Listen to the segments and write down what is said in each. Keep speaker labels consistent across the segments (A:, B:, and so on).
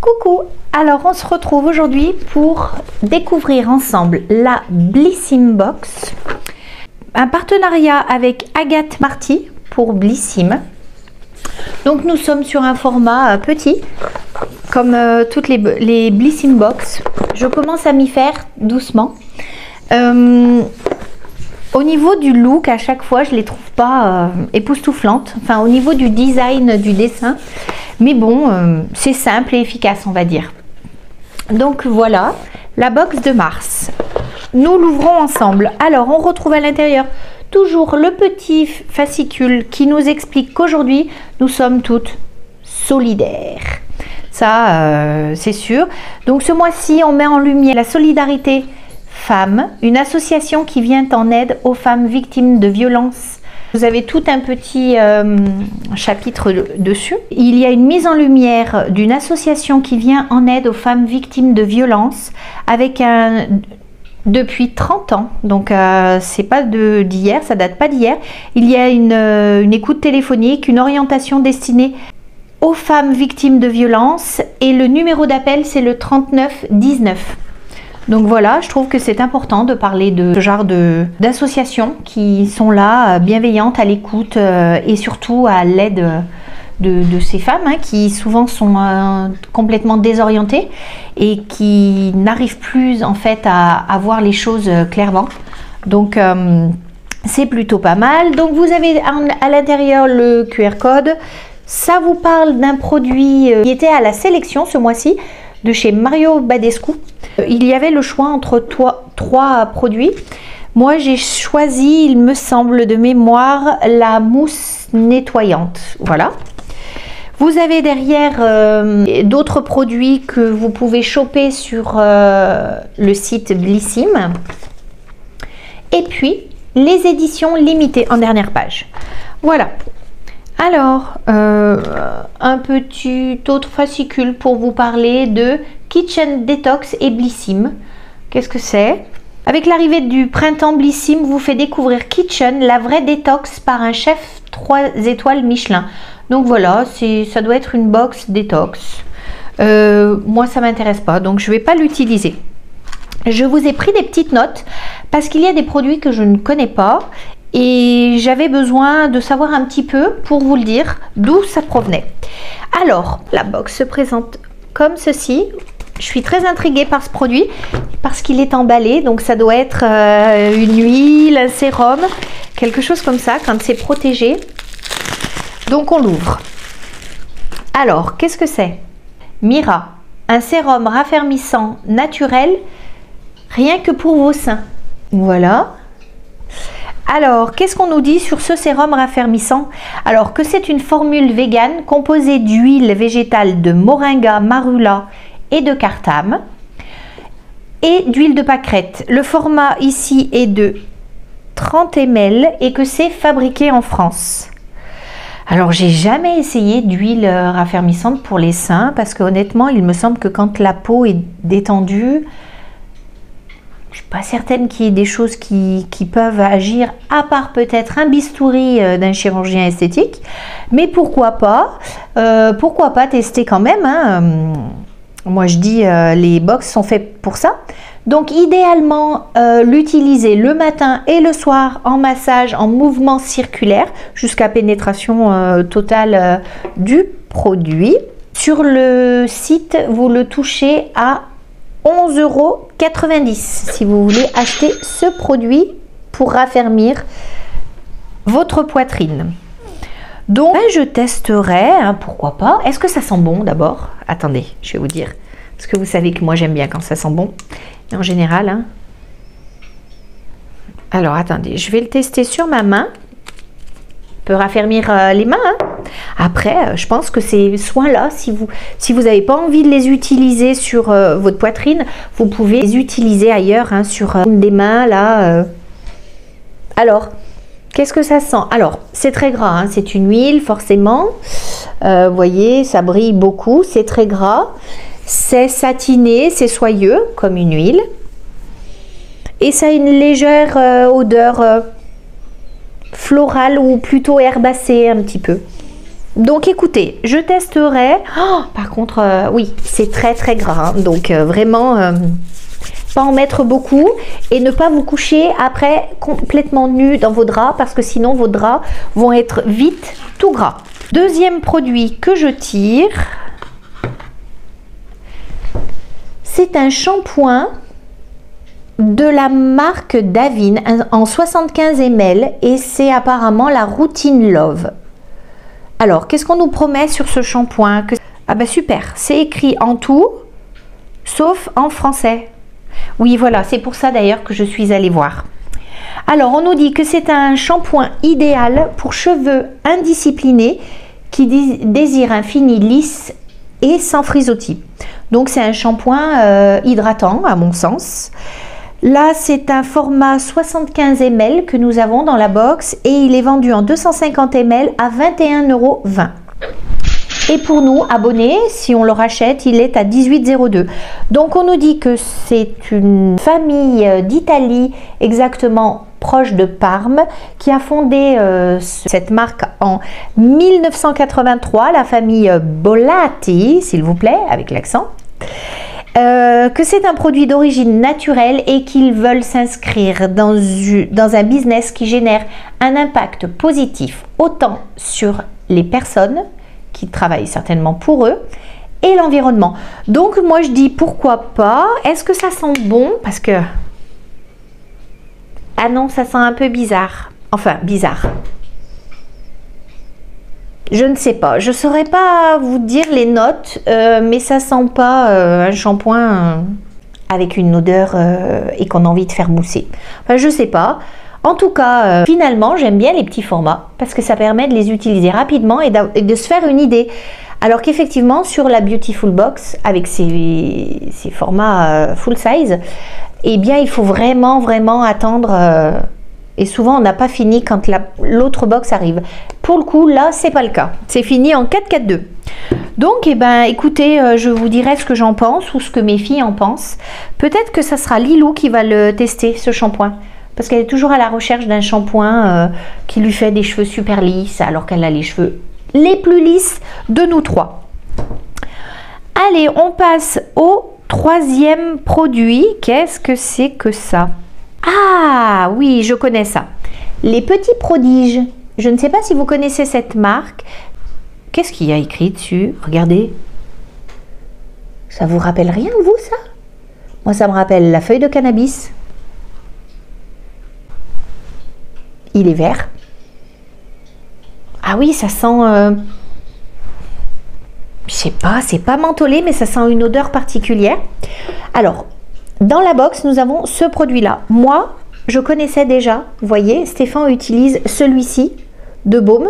A: Coucou! Alors on se retrouve aujourd'hui pour découvrir ensemble la Blissim Box, un partenariat avec Agathe Marty pour Blissim. Donc nous sommes sur un format petit, comme toutes les Blissim Box. Je commence à m'y faire doucement. Au niveau du look, à chaque fois, je ne les trouve pas époustouflantes. Enfin, au niveau du design, du dessin. Mais bon, c'est simple et efficace, on va dire. Donc voilà, la box de mars. Nous l'ouvrons ensemble. Alors, on retrouve à l'intérieur toujours le petit fascicule qui nous explique qu'aujourd'hui, nous sommes toutes solidaires. Ça, c'est sûr. Donc, ce mois-ci, on met en lumière la solidarité femmes, une association qui vient en aide aux femmes victimes de violences. Vous avez tout un petit chapitre dessus. Il y a une mise en lumière d'une association qui vient en aide aux femmes victimes de violences avec depuis 30 ans, donc c'est pas d'hier, ça date pas d'hier. Il y a une écoute téléphonique, une orientation destinée aux femmes victimes de violences et le numéro d'appel c'est le 39 19. Donc voilà, je trouve que c'est important de parler de ce genre d'associations qui sont là, bienveillantes, à l'écoute et surtout à l'aide de ces femmes qui souvent sont complètement désorientées et qui n'arrivent plus en fait à voir les choses clairement. Donc c'est plutôt pas mal. Donc vous avez à l'intérieur le QR code. Ça vous parle d'un produit qui était à la sélection ce mois-ci de chez Mario Badescu. Il y avait le choix entre trois produits. Moi, j'ai choisi, il me semble de mémoire, la mousse nettoyante. Voilà. Vous avez derrière d'autres produits que vous pouvez choper sur le site Blissim. Et puis, les éditions limitées en dernière page. Voilà. Alors, un petit autre fascicule pour vous parler de Kitchen Detox et Blissim. Qu'est-ce que c'est? Avec l'arrivée du printemps, Blissim vous fait découvrir Kitchen, la vraie détox par un chef 3 étoiles Michelin. Donc voilà, ça doit être une box détox. Moi, ça m'intéresse pas, donc je ne vais pas l'utiliser. Je vous ai pris des petites notes parce qu'il y a des produits que je ne connais pas. Et j'avais besoin de savoir un petit peu pour vous le dire d'où ça provenait. Alors, la box se présente comme ceci. Je suis très intriguée par ce produit parce qu'il est emballé. Donc, ça doit être une huile, un sérum, quelque chose comme ça quand c'est protégé. Donc, on l'ouvre. Alors, qu'est-ce que c'est? Mira, un sérum raffermissant naturel rien que pour vos seins. Voilà. Alors, qu'est-ce qu'on nous dit sur ce sérum raffermissant? Alors que c'est une formule végane composée d'huile végétale de moringa, marula et de cartame et d'huile de pâquerette. Le format ici est de 30 ml et que c'est fabriqué en France. Alors, j'ai jamais essayé d'huile raffermissante pour les seins parce que honnêtement, il me semble que quand la peau est détendue, je ne suis pas certaine qu'il y ait des choses qui peuvent agir, à part peut-être un bistouri d'un chirurgien esthétique. Mais pourquoi pas tester quand même. Moi, je dis, les box sont faites pour ça. Donc, idéalement, l'utiliser le matin et le soir en massage, en mouvement circulaire, jusqu'à pénétration totale du produit. Sur le site, vous le touchez à 11,90 € si vous voulez acheter ce produit pour raffermir votre poitrine. Donc je testerai, pourquoi pas. Est-ce que ça sent bon d'abord? Attendez, je vais vous dire. Parce que vous savez que moi j'aime bien quand ça sent bon. Et en général. Alors attendez, je vais le tester sur ma main. Peut raffermir les mains. Après, je pense que ces soins-là, si vous n'avez pas envie de les utiliser sur votre poitrine, vous pouvez les utiliser ailleurs, sur des mains, là. Alors, qu'est-ce que ça sent? Alors, c'est très gras, c'est une huile, forcément. Vous voyez, ça brille beaucoup, c'est très gras. C'est satiné, c'est soyeux, comme une huile. Et ça a une légère odeur florale ou plutôt herbacée un petit peu. Donc écoutez, je testerai. Oh, par contre, oui, c'est très très gras. Hein, donc vraiment, pas en mettre beaucoup. Et ne pas vous coucher après complètement nu dans vos draps. Parce que sinon, vos draps vont être vite tout gras. Deuxième produit que je tire. C'est un shampoing de la marque Davine en 75 ml. Et c'est apparemment la Routine Love. Alors, qu'est-ce qu'on nous promet sur ce shampoing? Ah bah super, c'est écrit en tout, sauf en français. Oui, voilà, c'est pour ça d'ailleurs que je suis allée voir. Alors, on nous dit que c'est un shampoing idéal pour cheveux indisciplinés qui désirent un fini lisse et sans frisottis. Donc, c'est un shampoing hydratant, à mon sens. Là, c'est un format 75 ml que nous avons dans la box et il est vendu en 250 ml à 21,20 €. Et pour nous, abonnés, si on le rachète, il est à 18,02 €. Donc, on nous dit que c'est une famille d'Italie, exactement proche de Parme, qui a fondé cette marque en 1983, la famille Bolatti, s'il vous plaît, avec l'accent. Que c'est un produit d'origine naturelle et qu'ils veulent s'inscrire dans un business qui génère un impact positif autant sur les personnes qui travaillent certainement pour eux et l'environnement. Donc moi je dis pourquoi pas. Est-ce que ça sent bon? Parce que ah non, ça sent un peu bizarre. Enfin bizarre. Je ne sais pas, je ne saurais pas vous dire les notes, mais ça sent pas un shampoing avec une odeur et qu'on a envie de faire mousser. Enfin, je ne sais pas. En tout cas, finalement, j'aime bien les petits formats parce que ça permet de les utiliser rapidement et de se faire une idée. Alors qu'effectivement, sur la Beautiful Box, avec ces formats full size, eh bien, il faut vraiment attendre... Et souvent, on n'a pas fini quand l'autre box arrive. Pour le coup, là, c'est pas le cas. C'est fini en 4-4-2. Donc, eh ben, écoutez, je vous dirai ce que j'en pense ou ce que mes filles en pensent. Peut-être que ça sera Lilou qui va le tester, ce shampoing. Parce qu'elle est toujours à la recherche d'un shampoing qui lui fait des cheveux super lisses, alors qu'elle a les cheveux les plus lisses de nous trois. Allez, on passe au troisième produit. Qu'est-ce que c'est que ça? Ah oui, je connais ça. Les Petits Prodiges. Je ne sais pas si vous connaissez cette marque. Qu'est-ce qu'il y a écrit dessus? Regardez. Ça vous rappelle rien, vous, ça? Moi, ça me rappelle la feuille de cannabis. Il est vert. Ah oui, ça sent... je sais pas, c'est pas mentholé, mais ça sent une odeur particulière. Alors... Dans la box, nous avons ce produit-là. Moi, je connaissais déjà, vous voyez, Stéphane utilise celui-ci de baume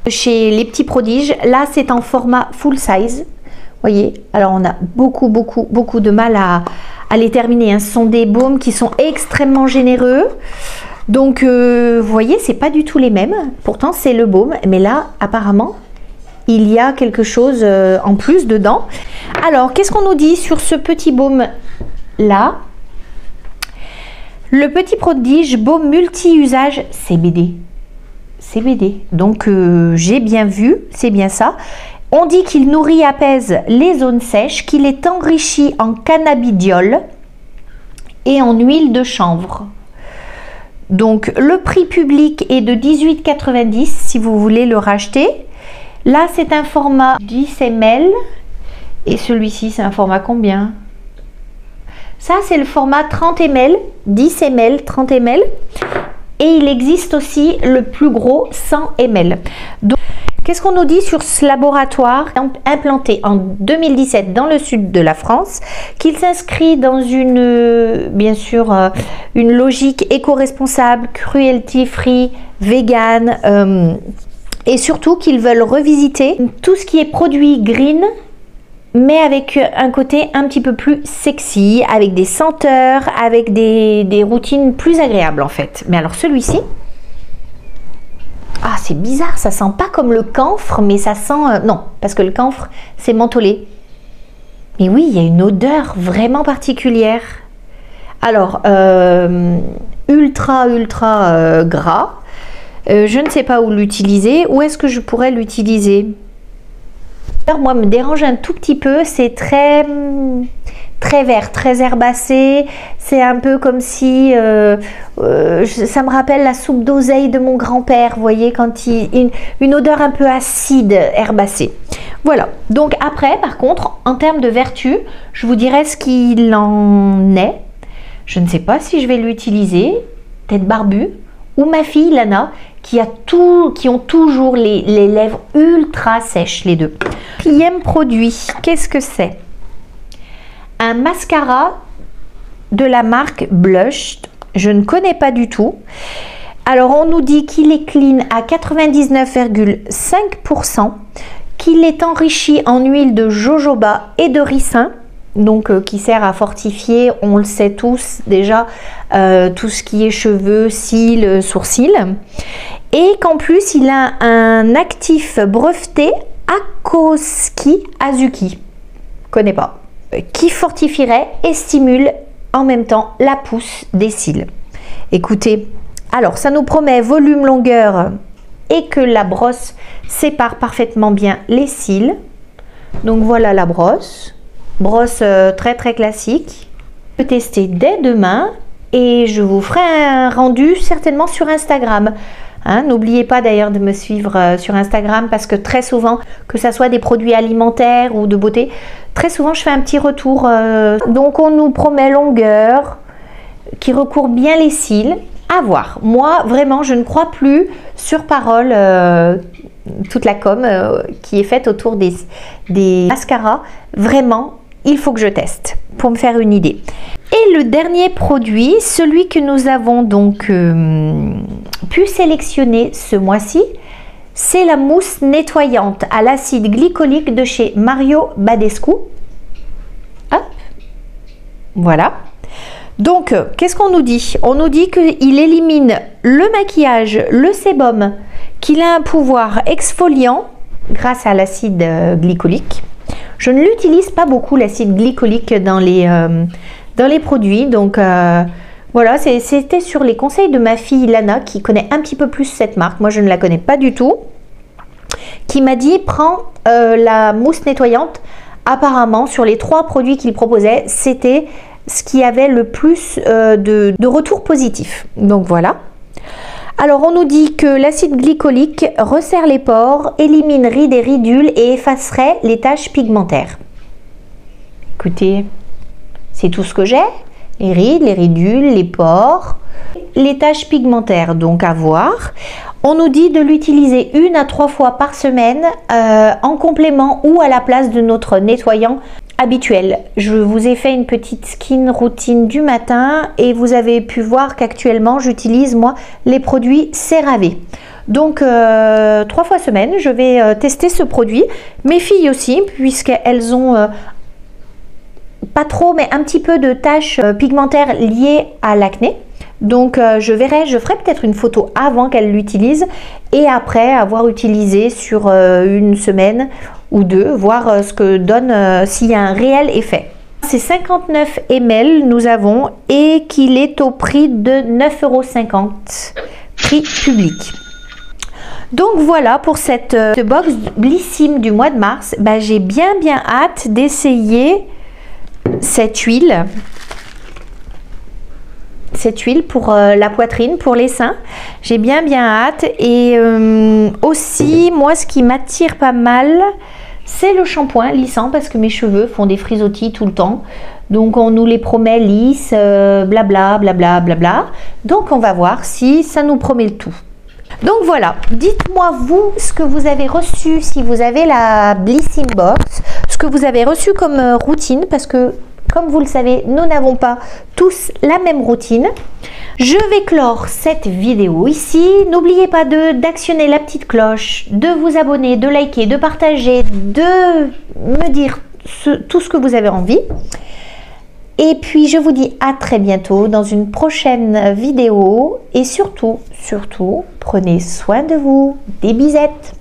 A: chez Les Petits Prodiges. Là, c'est en format full size. Vous voyez, alors on a beaucoup de mal à les terminer. Hein. Ce sont des baumes qui sont extrêmement généreux. Donc, vous voyez, c'est pas du tout les mêmes. Pourtant, c'est le baume. Mais là, apparemment, il y a quelque chose en plus dedans. Alors, qu'est-ce qu'on nous dit sur ce petit baume là? Le Petit Prodige baume multi-usage CBD. CBD. Donc, j'ai bien vu, c'est bien ça. On dit qu'il nourrit et apaise les zones sèches, qu'il est enrichi en cannabidiol et en huile de chanvre. Donc, le prix public est de 18,90 € si vous voulez le racheter. Là, c'est un format 10 ml. Et celui-ci, c'est un format combien? Ça, c'est le format 30 ml, 10 ml, 30 ml. Et il existe aussi le plus gros 100 ml. Donc, qu'est-ce qu'on nous dit sur ce laboratoire implanté en 2017 dans le sud de la France, qu'il s'inscrit dans bien sûr, une logique éco-responsable, cruelty-free, vegan, et surtout qu'ils veulent revisiter tout ce qui est produit green, mais avec un côté un petit peu plus sexy, avec des senteurs, avec des routines plus agréables en fait. Mais alors celui-ci, ah c'est bizarre, ça sent pas comme le camphre, mais ça sent... non, parce que le camphre c'est mentholé. Mais oui, il y a une odeur vraiment particulière. Alors, ultra gras. Je ne sais pas où l'utiliser. Où est-ce que je pourrais l'utiliser ? Moi, me dérange un tout petit peu, c'est très vert, très herbacé. C'est un peu comme si ça me rappelle la soupe d'oseille de mon grand-père, vous voyez, quand une odeur un peu acide, herbacée. Voilà. Donc après, par contre, en termes de vertu, je vous dirai ce qu'il en est. Je ne sais pas si je vais l'utiliser, tête barbue, ou ma fille Lana, qui ont toujours les lèvres ultra sèches, les deux. Quatrième produit, qu'est-ce que c'est? Un mascara de la marque Blush. Je ne connais pas du tout. Alors, on nous dit qu'il est clean à 99,5%, qu'il est enrichi en huile de jojoba et de ricin, donc qui sert à fortifier, on le sait tous déjà, tout ce qui est cheveux, cils, sourcils, et qu'en plus il a un actif breveté Akoski Azuki, connais pas, qui fortifierait et stimule en même temps la pousse des cils. Écoutez, alors ça nous promet volume, longueur et que la brosse sépare parfaitement bien les cils. Donc voilà la brosse très très classique. Je peux tester dès demain et je vous ferai un rendu certainement sur Instagram. Hein, n'oubliez pas d'ailleurs de me suivre sur Instagram parce que très souvent, que ça soit des produits alimentaires ou de beauté, très souvent je fais un petit retour. Donc on nous promet longueur qui recourt bien les cils. À voir. Moi vraiment je ne crois plus sur parole toute la com qui est faite autour des mascaras. Vraiment il faut que je teste pour me faire une idée. Et le dernier produit, celui que nous avons donc pu sélectionner ce mois-ci, c'est la mousse nettoyante à l'acide glycolique de chez Mario Badescu. Hop, voilà. Donc, qu'est-ce qu'on nous dit? On nous dit qu'il élimine le maquillage, le sébum, qu'il a un pouvoir exfoliant grâce à l'acide glycolique. Je ne l'utilise pas beaucoup, l'acide glycolique, dans les produits. Donc, voilà, c'était sur les conseils de ma fille Lana, qui connaît un petit peu plus cette marque. Moi, je ne la connais pas du tout. Qui m'a dit, prends la mousse nettoyante. Apparemment, sur les 3 produits qu'il proposait, c'était ce qui avait le plus de retours positifs. Donc voilà. Alors on nous dit que l'acide glycolique resserre les pores, élimine rides et ridules et effacerait les taches pigmentaires. Écoutez, c'est tout ce que j'ai. Les rides, les ridules, les pores, les taches pigmentaires, donc à voir. On nous dit de l'utiliser 1 à 3 fois par semaine en complément ou à la place de notre nettoyant habituel. Je vous ai fait une petite skin routine du matin et vous avez pu voir qu'actuellement j'utilise moi les produits CeraVe. Donc 3 fois semaine je vais tester ce produit. Mes filles aussi, puisqu'elles ont pas trop mais un petit peu de taches pigmentaires liées à l'acné. Donc je ferai peut-être une photo avant qu'elle l'utilise et après avoir utilisé sur une semaine ou 2, voir ce que donne, s'il y a un réel effet. C'est 59 ml nous avons et qu'il est au prix de 9,50 €, prix public. Donc voilà pour cette box Blissim du mois de mars. Ben, j'ai bien hâte d'essayer cette huile. Cette huile pour la poitrine, pour les seins. J'ai bien hâte. Et aussi, moi, ce qui m'attire pas mal, c'est le shampoing lissant parce que mes cheveux font des frisottis tout le temps. Donc, on nous les promet lisses, blabla, blabla, blabla. Donc, on va voir si ça nous promet le tout. Donc, voilà. Dites-moi, vous, ce que vous avez reçu, si vous avez la Blissim Box, ce que vous avez reçu comme routine, parce que comme vous le savez, nous n'avons pas tous la même routine. Je vais clore cette vidéo ici. N'oubliez pas d'actionner la petite cloche, de vous abonner, de liker, de partager, de me dire tout ce que vous avez envie. Et puis, je vous dis à très bientôt dans une prochaine vidéo. Et surtout, prenez soin de vous. Des bisettes.